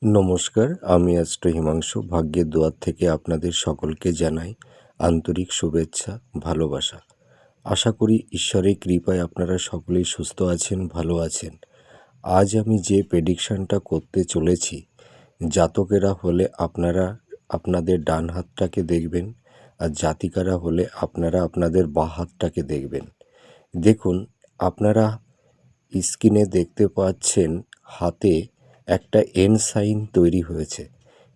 নমস্কার, আমি অ্যাস্ট্রো হিমাংশু। ভাগ্যের দুয়ার থেকে আপনাদের সকলকে জানাই আন্তরিক শুভেচ্ছা, ভালোবাসা। আশা করি ঈশ্বরের কৃপায় আপনারা সকলেই সুস্থ আছেন, ভালো আছেন। আজ আমি যে প্রেডিকশানটা করতে চলেছি, জাতকেরা হলে আপনারা আপনাদের ডান হাতটাকে দেখবেন, আর জাতিকারা হলে আপনারা আপনাদের বাঁ হাতটাকে দেখবেন। দেখুন, আপনারা স্ক্রিনে দেখতে পাচ্ছেন হাতে একটা এন সাইন তৈরি হয়েছে।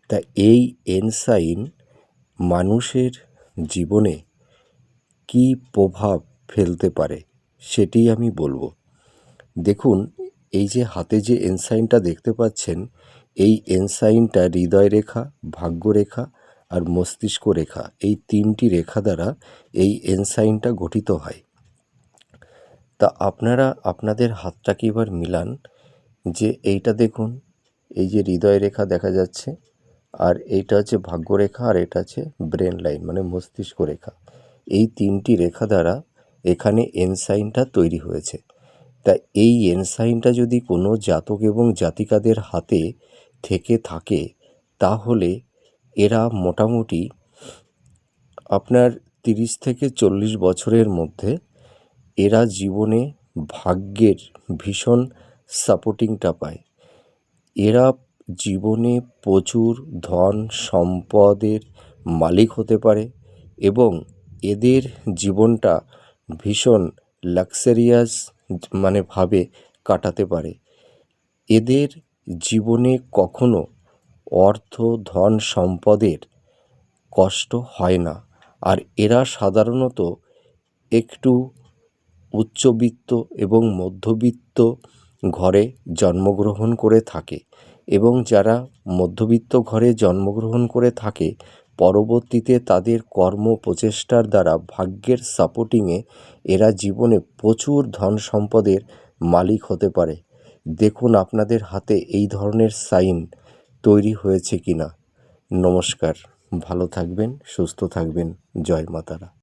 তা এই এন সাইন মানুষের জীবনে কী প্রভাব ফেলতে পারে সেটি আমি বলবো। দেখুন, এই যে হাতে যে এন সাইনটা দেখতে পাচ্ছেন, এই এন সাইনটা হৃদয় রেখা, ভাগ্যরেখা আর মস্তিষ্ক রেখা, এই তিনটি রেখা দ্বারা এই এন সাইনটা গঠিত হয়। তা আপনারা আপনাদের হাতটাকে এবার মিলান, যে এইটা দেখুন, এই যে হৃদয় রেখা দেখা যাচ্ছে, আর এইটা হচ্ছে ভাগ্যরেখা, আর এটা হচ্ছে ব্রেন লাইন মানে মস্তিষ্ক রেখা। এই তিনটি রেখা দ্বারা এখানে এন সাইনটা তৈরি হয়েছে। তা এই এন সাইনটা যদি কোনো জাতক এবং জাতিকাদের হাতে থেকে থাকে, তাহলে এরা মোটামুটি আপনার 30 থেকে 40 বছরের মধ্যে এরা জীবনে ভাগ্যের ভীষণ সাপোর্টিংটা পায়। এরা জীবনে প্রচুর ধন সম্পদের মালিক হতে পারে এবং এদের জীবনটা ভীষণ লাক্সারিয়াস ভাবে কাটাতে পারে। এদের জীবনে কখনো অর্থ ধন সম্পদের কষ্ট হয় না। আর এরা সাধারণত একটু উচ্চবিত্ত এবং মধ্যবিত্ত ঘরে জন্মগ্রহণ করে থাকে, এবং যারা মধ্যবিত্ত ঘরে জন্মগ্রহণ করে থাকে, পরবর্তীতে তাদের কর্ম প্রচেষ্টার দ্বারা ভাগ্যের সাপোর্টিংয়ে এরা জীবনে প্রচুর ধন সম্পদের মালিক হতে পারে। দেখুন আপনাদের হাতে এই ধরনের সাইন তৈরি হয়েছে কিনা। নমস্কার, ভালো থাকবেন, সুস্থ থাকবেন। জয় মা তারা।